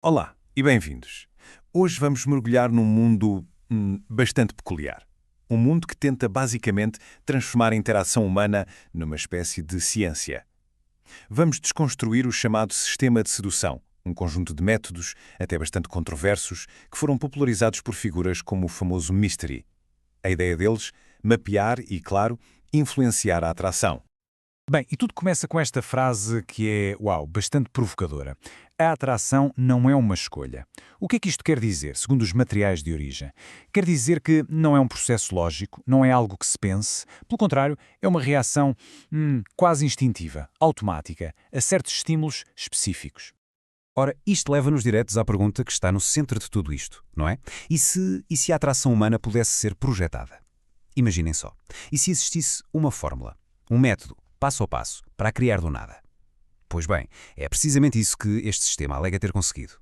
Olá e bem-vindos. Hoje vamos mergulhar num mundo bastante peculiar. Um mundo que tenta basicamente transformar a interação humana numa espécie de ciência. Vamos desconstruir o chamado sistema de sedução, um conjunto de métodos, até bastante controversos, que foram popularizados por figuras como o famoso Mystery. A ideia deles, mapear e, claro, influenciar a atração. Bem, e tudo começa com esta frase que é, bastante provocadora. A atração não é uma escolha. O que é que isto quer dizer, segundo os materiais de origem? Quer dizer que não é um processo lógico, não é algo que se pense. Pelo contrário, é uma reação quase instintiva, automática, a certos estímulos específicos. Ora, isto leva-nos diretos à pergunta que está no centro de tudo isto, não é? E se a atração humana pudesse ser projetada? Imaginem só. E se existisse uma fórmula, um método, passo a passo, para a criar do nada? Pois bem, é precisamente isso que este sistema alega ter conseguido.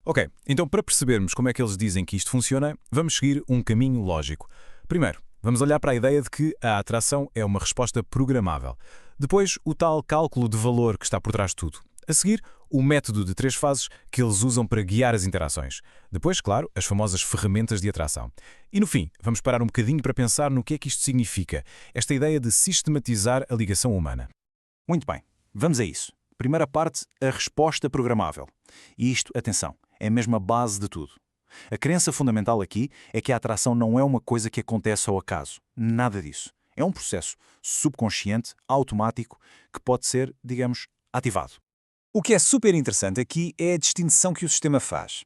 Ok, então para percebermos como é que eles dizem que isto funciona, vamos seguir um caminho lógico. Primeiro, vamos olhar para a ideia de que a atração é uma resposta programável. Depois, o tal cálculo de valor que está por trás de tudo. A seguir, o método de 3 fases que eles usam para guiar as interações. Depois, claro, as famosas ferramentas de atração. E no fim, vamos parar um bocadinho para pensar no que é que isto significa, esta ideia de sistematizar a ligação humana. Muito bem, vamos a isso. Primeira parte, a resposta programável. E isto, atenção, é mesmo a base de tudo. A crença fundamental aqui é que a atração não é uma coisa que acontece ao acaso. Nada disso. É um processo subconsciente, automático, que pode ser, digamos, ativado. O que é super interessante aqui é a distinção que o sistema faz.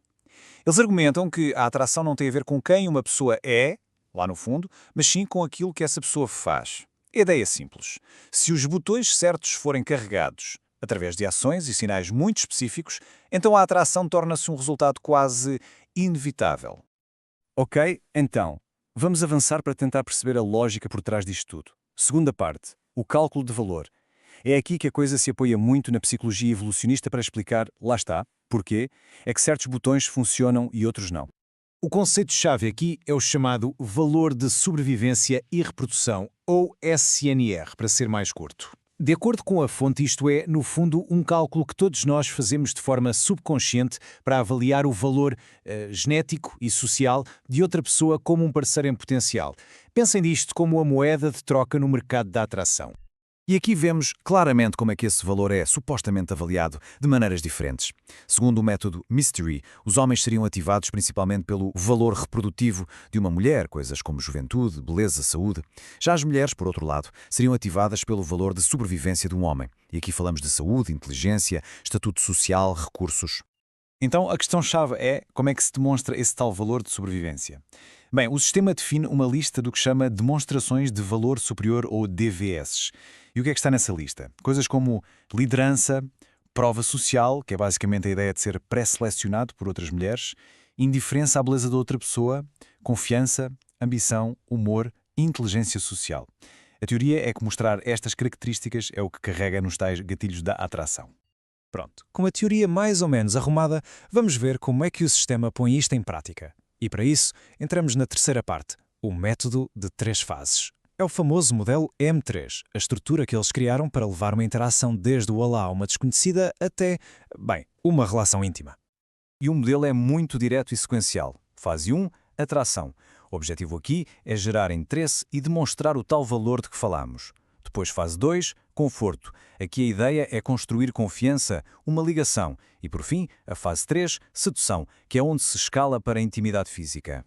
Eles argumentam que a atração não tem a ver com quem uma pessoa é, lá no fundo, mas sim com aquilo que essa pessoa faz. A ideia é simples. Se os botões certos forem carregados através de ações e sinais muito específicos, então a atração torna-se um resultado quase inevitável. Ok, então, vamos avançar para tentar perceber a lógica por trás disto tudo. Segunda parte, o cálculo de valor. É aqui que a coisa se apoia muito na psicologia evolucionista para explicar, lá está, porquê, é que certos botões funcionam e outros não. O conceito-chave aqui é o chamado Valor de Sobrevivência e Reprodução, ou SNR, para ser mais curto. De acordo com a fonte, isto é, no fundo, um cálculo que todos nós fazemos de forma subconsciente para avaliar o valor genético e social de outra pessoa como um parceiro em potencial. Pensem disto como a moeda de troca no mercado da atração. E aqui vemos claramente como é que esse valor é supostamente avaliado de maneiras diferentes. Segundo o método Mystery, os homens seriam ativados principalmente pelo valor reprodutivo de uma mulher, coisas como juventude, beleza, saúde. Já as mulheres, por outro lado, seriam ativadas pelo valor de sobrevivência de um homem. E aqui falamos de saúde, inteligência, estatuto social, recursos. Então, a questão-chave é como é que se demonstra esse tal valor de sobrevivência. Bem, o sistema define uma lista do que chama demonstrações de valor superior ou DVS. E o que é que está nessa lista? Coisas como liderança, prova social, que é basicamente a ideia de ser pré-selecionado por outras mulheres, indiferença à beleza da outra pessoa, confiança, ambição, humor e inteligência social. A teoria é que mostrar estas características é o que carrega nos tais gatilhos da atração. Pronto, com a teoria mais ou menos arrumada, vamos ver como é que o sistema põe isto em prática. E para isso, entramos na terceira parte, o método de 3 fases. É o famoso modelo M3, a estrutura que eles criaram para levar uma interação desde o olá a uma desconhecida até, uma relação íntima. E o modelo é muito direto e sequencial. Fase 1, atração. O objetivo aqui é gerar interesse e demonstrar o tal valor de que falamos. Depois, fase 2, conforto. Aqui a ideia é construir confiança, uma ligação. E, por fim, a fase 3, sedução, que é onde se escala para a intimidade física.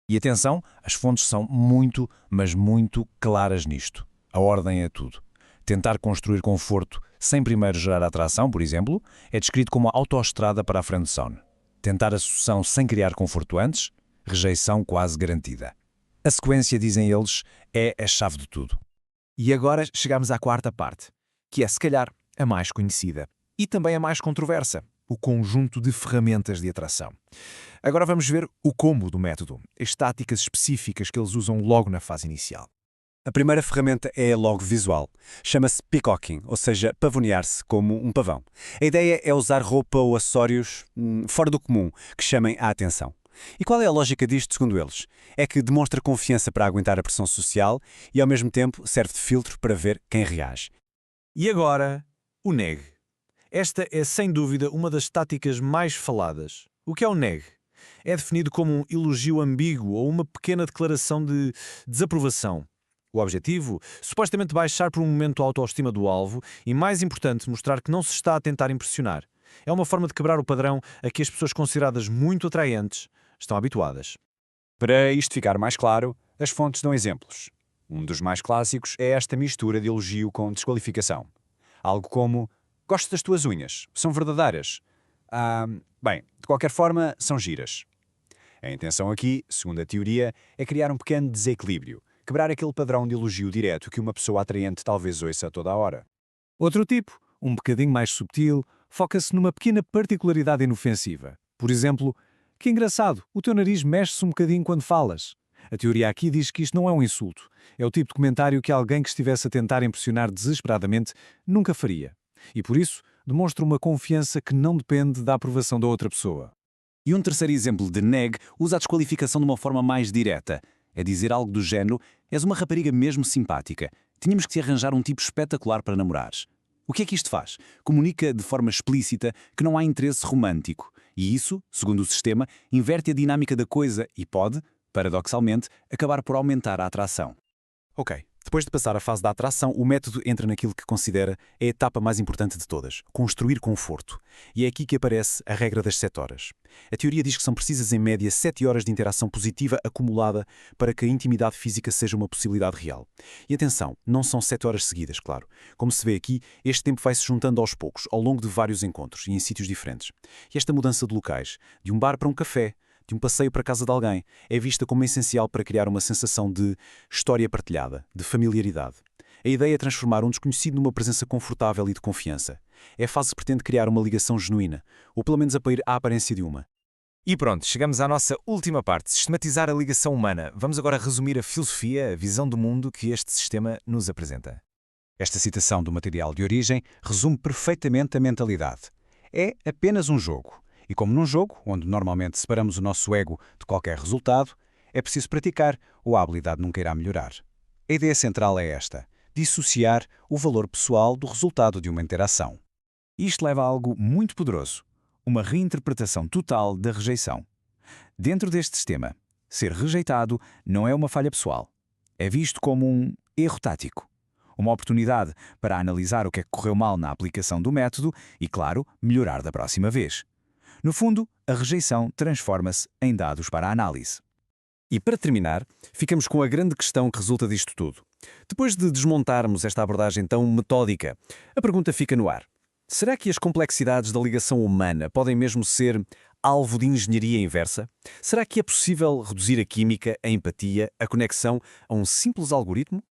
E atenção, as fontes são muito, mas muito claras nisto. A ordem é tudo. Tentar construir conforto sem primeiro gerar atração, por exemplo, é descrito como a autoestrada para a friendzone. Tentar a sedução sem criar conforto antes, rejeição quase garantida. A sequência, dizem eles, é a chave de tudo. E agora chegamos à quarta parte, que é, se calhar, a mais conhecida e também a mais controversa, o conjunto de ferramentas de atração. Agora vamos ver o como do método, as táticas específicas que eles usam logo na fase inicial. A primeira ferramenta é logo visual. Chama-se peacocking, ou seja, pavonear-se como um pavão. A ideia é usar roupa ou acessórios fora do comum, que chamem a atenção. E qual é a lógica disto, segundo eles? É que demonstra confiança para aguentar a pressão social e, ao mesmo tempo, serve de filtro para ver quem reage. E agora, o neg. Esta é, sem dúvida, uma das táticas mais faladas. O que é o neg? É definido como um elogio ambíguo ou uma pequena declaração de desaprovação. O objetivo? Supostamente baixar por um momento a autoestima do alvo e, mais importante, mostrar que não se está a tentar impressionar. É uma forma de quebrar o padrão a que as pessoas consideradas muito atraentes estão habituadas. Para isto ficar mais claro, as fontes dão exemplos. Um dos mais clássicos é esta mistura de elogio com desqualificação. Algo como: gosto das tuas unhas, são verdadeiras. Bem, de qualquer forma, são giras. A intenção aqui, segundo a teoria, é criar um pequeno desequilíbrio, quebrar aquele padrão de elogio direto que uma pessoa atraente talvez ouça a toda a hora. Outro tipo, um bocadinho mais subtil, foca-se numa pequena particularidade inofensiva. Por exemplo, que engraçado, o teu nariz mexe-se um bocadinho quando falas. A teoria aqui diz que isto não é um insulto. É o tipo de comentário que alguém que estivesse a tentar impressionar desesperadamente nunca faria. E por isso, demonstra uma confiança que não depende da aprovação da outra pessoa. E um terceiro exemplo de neg usa a desqualificação de uma forma mais direta. É dizer algo do género: és uma rapariga mesmo simpática. Tínhamos que te arranjar um tipo espetacular para namorares. O que é que isto faz? Comunica de forma explícita que não há interesse romântico. E isso, segundo o sistema, inverte a dinâmica da coisa e pode, paradoxalmente, acabar por aumentar a atração. Ok. Depois de passar a fase da atração, o método entra naquilo que considera a etapa mais importante de todas: construir conforto. E é aqui que aparece a regra das 7 horas. A teoria diz que são precisas em média 7 horas de interação positiva acumulada para que a intimidade física seja uma possibilidade real. E atenção, não são 7 horas seguidas, claro. Como se vê aqui, este tempo vai-se juntando aos poucos, ao longo de vários encontros e em sítios diferentes. E esta mudança de locais, de um bar para um café, de um passeio para a casa de alguém, é vista como essencial para criar uma sensação de história partilhada, de familiaridade. A ideia é transformar um desconhecido numa presença confortável e de confiança. É a fase que pretende criar uma ligação genuína, ou pelo menos a aparência de uma. E pronto, chegamos à nossa última parte: sistematizar a ligação humana. Vamos agora resumir a filosofia, a visão do mundo que este sistema nos apresenta. Esta citação do material de origem resume perfeitamente a mentalidade. É apenas um jogo. E como num jogo, onde normalmente separamos o nosso ego de qualquer resultado, é preciso praticar ou a habilidade nunca irá melhorar. A ideia central é esta: dissociar o valor pessoal do resultado de uma interação. Isto leva a algo muito poderoso: uma reinterpretação total da rejeição. Dentro deste sistema, ser rejeitado não é uma falha pessoal. É visto como um erro tático. Uma oportunidade para analisar o que é que correu mal na aplicação do método e, claro, melhorar da próxima vez. No fundo, a rejeição transforma-se em dados para a análise. E para terminar, ficamos com a grande questão que resulta disto tudo. Depois de desmontarmos esta abordagem tão metódica, a pergunta fica no ar: será que as complexidades da ligação humana podem mesmo ser alvo de engenharia inversa? Será que é possível reduzir a química, a empatia, a conexão a um simples algoritmo?